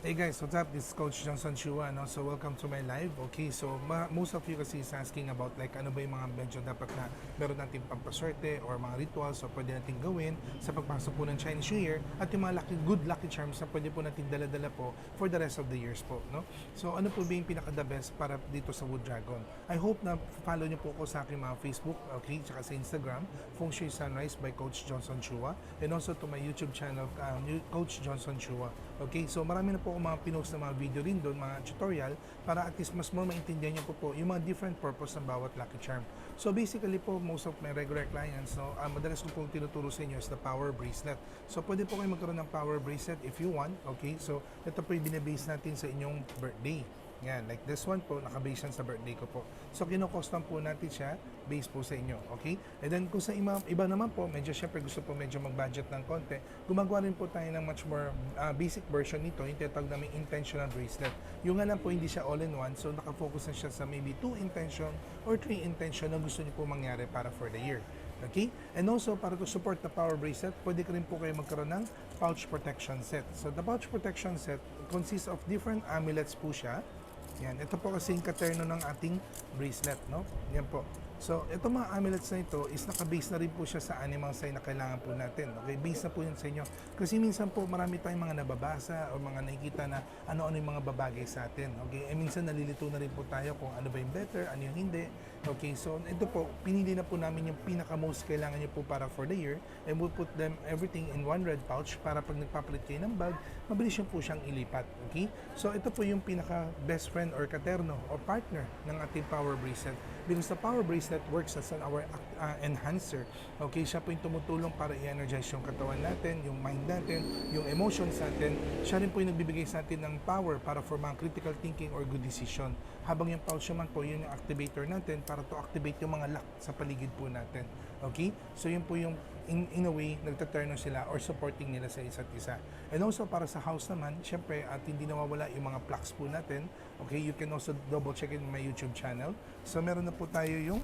Hey guys, what's up? This is Coach Johnson Chua, no? So welcome to my live. Okay, so most of you kasi is asking about like ano ba yung mga medyo dapat na meron natin pampaswerte or mga rituals o pwede natin gawin sa pagpasok po ng Chinese New Year at yung mga good lucky charms na pwede po natin dala-dala po for the rest of the years po, no? So ano po ba yung pinaka-the best para dito sa Wood Dragon? I hope na follow nyo po ako sa aking mga Facebook, okay, tsaka sa Instagram, Feng Shui Sunrise by Coach Johnson Chua, and also to my YouTube channel, Coach Johnson Chua. Okay, so marami na po ako mga pinost na mga video rin doon, mga tutorial, para at least mas more maintindihan nyo po yung mga different purpose ng bawat lucky charm. So basically po, most of my regular clients, no, madalas ko pong tinuturo sa inyo is the power bracelet. So pwede po kayo magkaroon ng power bracelet if you want, okay? So ito po yung binabase natin sa inyong birthday. Yan, like this one po, nakabase yan sa birthday ko po. So, kinokostan po natin siya, base po sa inyo, okay? And then, kung sa iba naman po, medyo syempre gusto po medyo mag-budget ng konti, gumagawa rin po tayo ng much more basic version nito, yung tinatawag namin intentional bracelet. Yung nga lang po, hindi siya all-in-one, so nakafocus na siya sa maybe 2 intention or 3 intention na gusto niyo po mangyari para for the year. Okay? And also, para to support the power bracelet, pwede ka rin po kayo magkaroon ng pouch protection set. So, the pouch protection set consists of different amulets po siya. Yan, ito po kasi yung katerno ng ating bracelet, no? Yan po. So, itong mga amulets na ito is nakabase na rin po siya sa animal sign na kailangan po natin. Okay, base na po yun sa inyo. Kasi minsan po marami tayong mga nababasa o mga nakikita na ano-ano yung mga babagay sa atin. Okay, minsan nalilito na rin po tayo kung ano ba yung better, ano yung hindi. Okay, so ito po, pinili na po namin yung pinaka-most kailangan nyo po para for the year, and we'll put them everything in one red pouch para pag nagpapalit kayo ng bag, mabilis yung po siyang ilipat. Okay, so ito po yung pinaka-best friend or katerno or partner ng ating power bracelet. Because the power bracelet works as our enhancer. Okay, siya po yung tumutulong para i-energize yung katawan natin, yung mind natin, yung emotions natin. Siya rin po yung nagbibigay sa atin ng power para for mga critical thinking or good decision. Habang yung pouch naman po, yun yung activator natin para to activate yung mga lock sa paligid po natin. Okay? So yun po yung in a way, nagtaturno sila or supporting nila sa isa't isa. And also, para sa house naman, syempre, at hindi nawawala yung mga plaques po natin. Okay, you can also double check in my YouTube channel. So, meron na po tayo yung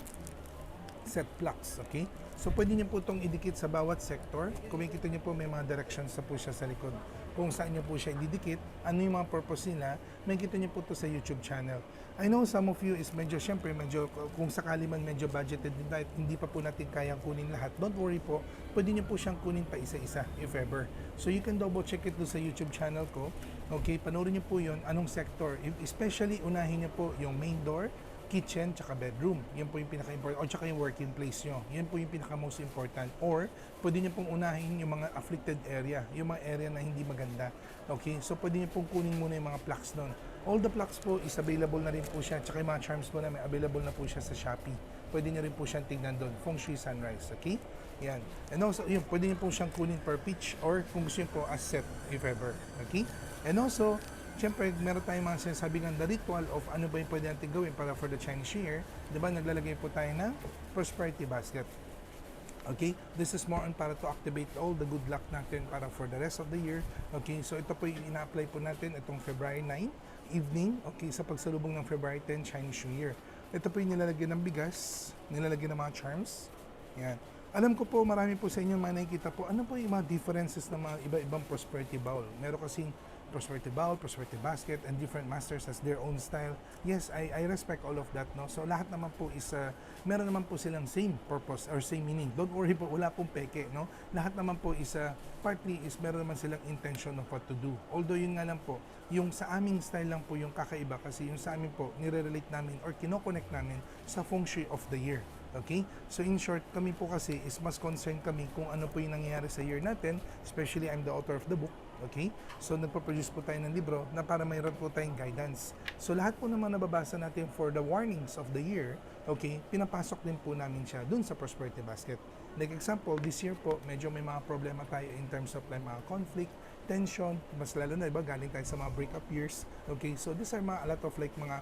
set plaques, okay? So, pwede niyo po itong idikit sa bawat sector. Kung makikita niyo po, may mga directions na po siya sa likod. Kung saan niyo po siya ididikit, ano yung mga purpose nila, makikita niyo po ito sa YouTube channel. I know some of you is medyo, syempre, medyo, kung sakali man medyo budgeted din tayo, hindi pa po natin kayang kunin lahat. Don't worry po, pwede niyo po siyang kunin pa isa-isa, if ever. So, you can double check it sa YouTube channel ko. Okay, panoorin niyo po yun, anong sector. Especially, unahin niyo po yung main door, kitchen, tsaka bedroom. Yan po yung pinaka-important. O tsaka yung working place nyo. Yan po yung pinaka-most important. Or, pwede nyo pong unahin yung mga afflicted area. Yung mga area na hindi maganda. Okay? So, pwede nyo pong kunin muna yung mga plaques doon. All the plaques po is available na rin po siya. Tsaka yung mga charms po na may available na po siya sa Shopee. Pwede nyo rin po siyang tignan doon. Feng Shui Sunrise. Okay? Yan. And also, yun, pwede nyo po siyang kunin per pitch or kung gusto nyo po as set, if ever. Okay? And also, siyempre, meron tayong mga sinasabi ng the ritual of ano ba yung pwede natin gawin para for the Chinese New Year. Diba, naglalagay po tayo ng prosperity basket. Okay, this is more on para to activate all the good luck natin para for the rest of the year. Okay, so ito po yung ina-apply po natin itong February 9 evening, okay, sa pagsalubong ng February 10 Chinese New Year. Ito po yung nilalagyan ng bigas, nilalagyan ng mga charms. Yan. Alam ko po, marami po sa inyo mga nakikita po, ano po yung mga differences ng mga iba-ibang prosperity bowl. Meron kasing prosperity bowl, prosperity basket, and different masters has their own style. Yes, I respect all of that, no? So, lahat naman po is, meron naman po silang same purpose or same meaning. Don't worry po, wala pong peke, no? Lahat naman po is, partly is meron naman silang intention of what to do. Although, yun nga lang po, yung sa aming style lang po yung kakaiba kasi yung sa amin po, nire-relate namin or kinoconnect namin sa feng shui of the year. Okay? So in short, kami po kasi is mas concerned kami kung ano po yung nangyayari sa year natin, especially I'm the author of the book. Okay? So nagpo-produce po tayo ng libro na para mayroon po tayong guidance. So lahat po naman nababasa natin for the warnings of the year, okay, pinapasok din po namin siya dun sa prosperity basket. Like example, this year po, medyo may mga problema tayo in terms of like mga conflict, tension, mas lalo na, iba, galing tayo sa mga breakup years. Okay? So these are a lot of like mga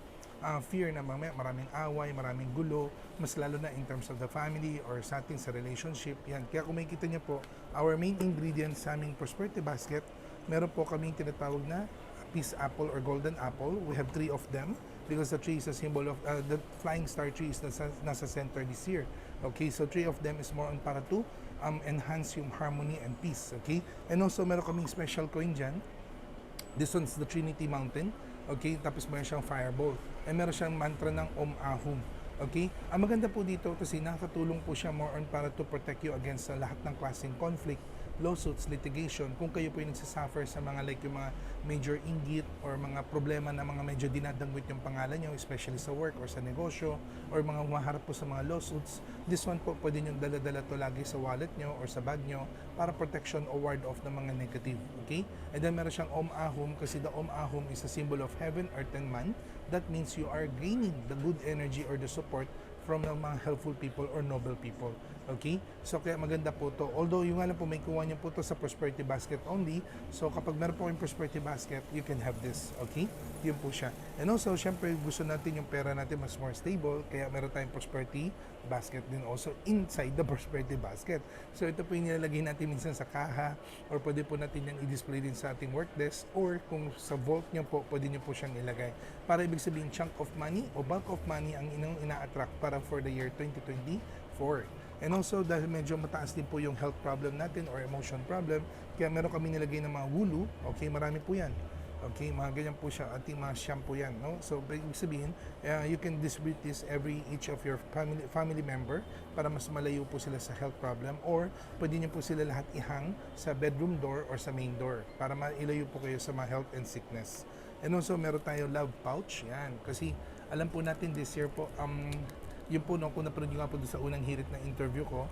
fear na maraming away, maraming gulo, mas lalo na in terms of the family or sa ating sa relationship. Yan. Kaya kung makikita niyo po, our main ingredients sa aming prosperity basket, meron po kaming tinatawag na peace apple or golden apple. We have 3 of them because the tree is a symbol of, the flying star tree is nasa center this year. Okay, so 3 of them is more on para to enhance yung harmony and peace. Okay, and also meron kaming special coin dyan This one's the Trinity Mountain. Okay, tapos meron siyang fireball. And meron siyang mantra ng Om Ahum. Okay? Ang maganda po dito kasi nakakatulong po siya more on para to protect you against sa lahat ng klaseng conflict, lawsuits, litigation. Kung kayo po yung nagsasuffer sa mga like yung mga major inggit or mga problema na mga medyo dinadangwit yung pangalan nyo, especially sa work or sa negosyo or mga humaharap po sa mga lawsuits, this one po pwede nyo dala-dala to lagi sa wallet nyo or sa bag nyo para protection o ward off ng mga negative. Okay? And then meron siyang Om Ahum kasi the Om Ahum is a symbol of heaven, earth, and man. That means you are gaining the good energy or the support from ng mga helpful people or noble people. Okay? So kaya maganda po to. Although yung nga lang po may kuha niyo po to sa prosperity basket only. So kapag meron po kayong prosperity basket, you can have this. Okay? Yun po siya. And also, syempre gusto natin yung pera natin mas more stable. Kaya meron tayong prosperity basket din also inside the prosperity basket. So ito po yung nilalagay natin minsan sa kaha or pwede po natin yung i-display din sa ating work desk or kung sa vault niyo po, pwede niyo po siyang ilagay. Para ibig sabihin chunk of money o bulk of money ang ina-attract para for the year 2024. And also, dahil medyo mataas din po yung health problem natin or emotion problem, kaya meron kami nilagay ng mga wulu, okay, marami po yan. Okay, mga ganyan po siya, ating mga shampoo yan, no? So, ibig sabihin, you can distribute this each of your family member para mas malayo po sila sa health problem or pwede niyo po sila lahat ihang sa bedroom door or sa main door para mailayo po kayo sa mga health and sickness. And also, meron tayo love pouch, yan. Kasi, alam po natin this year po, yun po, no, kung napanood nyo nga po sa unang hirit na interview ko,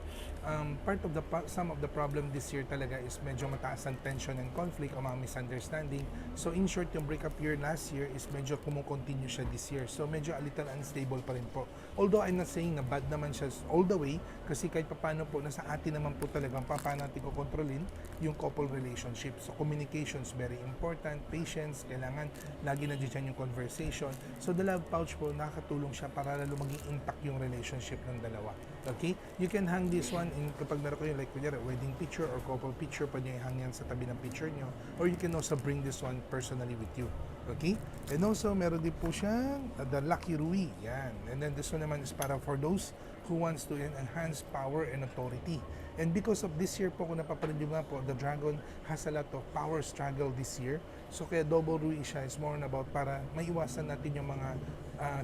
some of the problem this year talaga is medyo mataas ang tension and conflict o mga misunderstanding. So in short, yung breakup year last year is medyo kumukontinue siya this year. So medyo a little unstable pa rin po. Although I'm not saying na bad naman siya all the way, kasi kahit paano po, nasa atin naman po talagang paano natin ko kontrolin yung couple relationship. So communication is very important, patience, kailangan lagi na dyan yung conversation. So the love pouch po, nakakatulong siya para lalo maging intact yung relationship ng dalawa. Okay? You can hang this one in kapag meron kayo like kunyari wedding picture or couple picture, pwede nyo i-hang yan sa tabi ng picture nyo or you can also bring this one personally with you. Okay? And also, meron din po siyang the Lucky Rui. Yan. And then this one naman is para for those who wants to enhance power and authority. And because of this year po, kung napapanood nyo nga po, the dragon has a lot of power struggle this year. So kaya double Rui siya is more about para maiwasan natin yung mga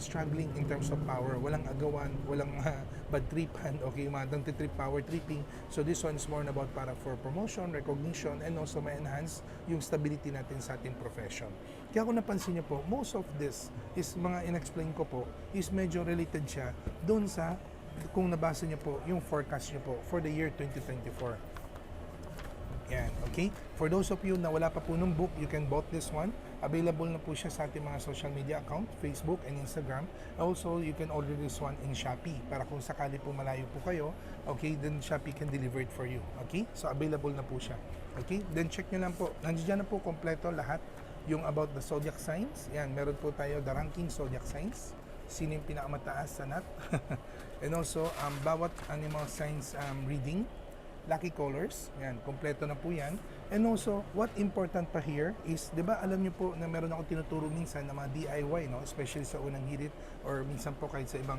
struggling in terms of power. Walang agawan, walang bad tripan, okay, mga trip power tripping. So this one is more about para for promotion, recognition, and also ma-enhance yung stability natin sa ating profession. Kaya kung napansin niyo po, most of this is mga in-explain ko po, is medyo related siya doon sa kung nabasa niyo po yung forecast niyo po for the year 2024. Yan, okay? For those of you na wala pa po nung book, you can bought this one. Available na po siya sa ating mga social media account, Facebook and Instagram. Also, you can order this one in Shopee para kung sakali po malayo po kayo, okay, then Shopee can deliver it for you. Okay? So, available na po siya. Okay? Then check nyo lang po. Nandiyan na po kompleto lahat yung about the zodiac signs. Yan, meron po tayo the ranking zodiac signs. Sino yung pinakamataas sa nat. And also, bawat animal signs reading, lucky colors, yan, kompleto na po yan. And also, what important pa here is, di ba alam niyo po na meron ako tinuturo minsan na mga DIY, no? Especially sa unang hirit or minsan po kahit sa ibang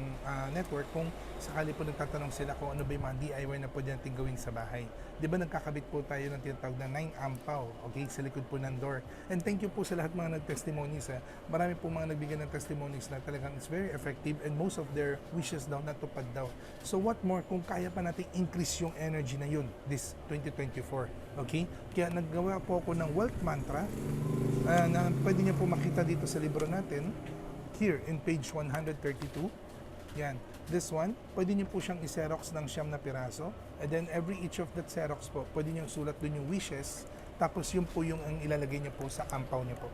network, kung sakali po nagtatanong sila kung ano ba yung mga DIY na pwede natin gawin sa bahay. Di ba nagkakabit po tayo ng tinatawag na 9 ampaw, okay, sa likod po ng door. And thank you po sa lahat mga nag-testimonies. Marami po mga nagbigay ng testimonies na talagang it's very effective and most of their wishes daw natupad daw. So what more kung kaya pa natin increase yung energy na yun this 2024, okay? Kaya naggawa po ako ng wealth mantra na pwede niyo po makita dito sa libro natin here in page 132. Yan, this one, pwede niyo po siyang i-xerox ng 9 na piraso and then every each of that xerox po, pwede niyo sulat dun yung wishes tapos yun po yung ang ilalagay niyo po sa ampaw niyo po.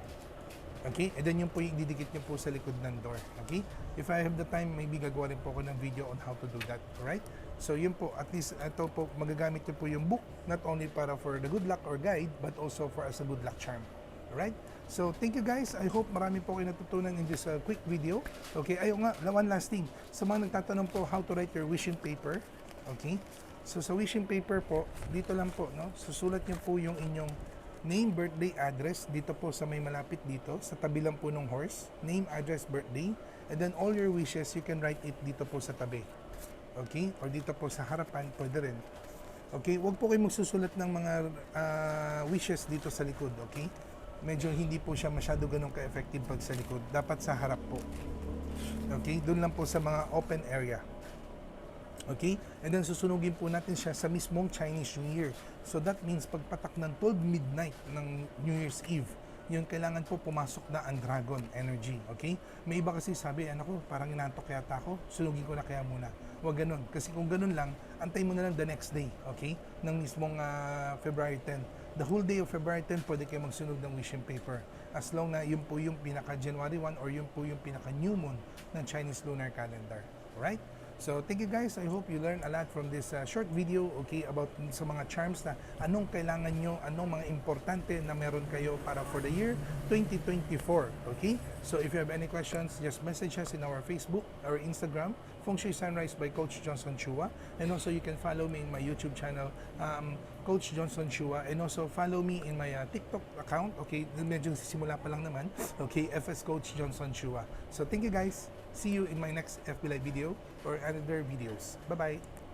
Okay? And then yun po yung didikit niyo po sa likod ng door. Okay? If I have the time, maybe gagawa rin po ako ng video on how to do that. Alright? So yun po, at least ito po, magagamit niyo po yung book, not only para for the good luck or guide, but also for as a good luck charm. Alright? So thank you guys. I hope marami po kayo natutunan in this quick video. Okay? Ayun nga, one last thing. Sa mga nagtatanong po how to write your wishing paper. Okay? So sa wishing paper po, dito lang po, no? Susulat niyo po yung inyong name, birthday, address, dito po sa may malapit dito, sa tabi lang po ng horse, name, address, birthday, and then all your wishes, you can write it dito po sa tabi. Okay? Or dito po sa harapan, pwede rin. Okay? Huwag po kayo magsusulat ng mga wishes dito sa likod, okay? medyo hindi po siya masyado ganun ka-effective pag sa likod. Dapat sa harap po. Okay? Doon lang po sa mga open area. Okay? And then susunugin po natin siya sa mismong Chinese New Year. So that means pagpatak ng 12 midnight ng New Year's Eve, yun kailangan po pumasok na ang dragon energy. Okay? May iba kasi sabi, ko, parang inantok yata ako, sunugin ko na kaya muna. Huwag ganun. Kasi kung ganun lang, antay mo na lang the next day. Okay? Ng mismong February 10. The whole day of February 10, pwede kayo magsunog ng wishing paper. As long na yun po yung pinaka-January 1 or yun po yung pinaka-new moon ng Chinese lunar calendar. Alright? So, thank you guys. I hope you learned a lot from this short video, okay, about sa mga charms na anong kailangan nyo, anong mga importante na meron kayo para for the year 2024, okay? So, if you have any questions, just message us in our Facebook or Instagram, Feng Shui Sunrise by Coach Johnson Chua. And also, you can follow me in my YouTube channel, Coach Johnson Chua. And also, follow me in my TikTok account, okay? Medyo sisimula pa lang naman, okay? FS Coach Johnson Chua. So, thank you guys. See you in my next FB Live video or other videos. Bye-bye!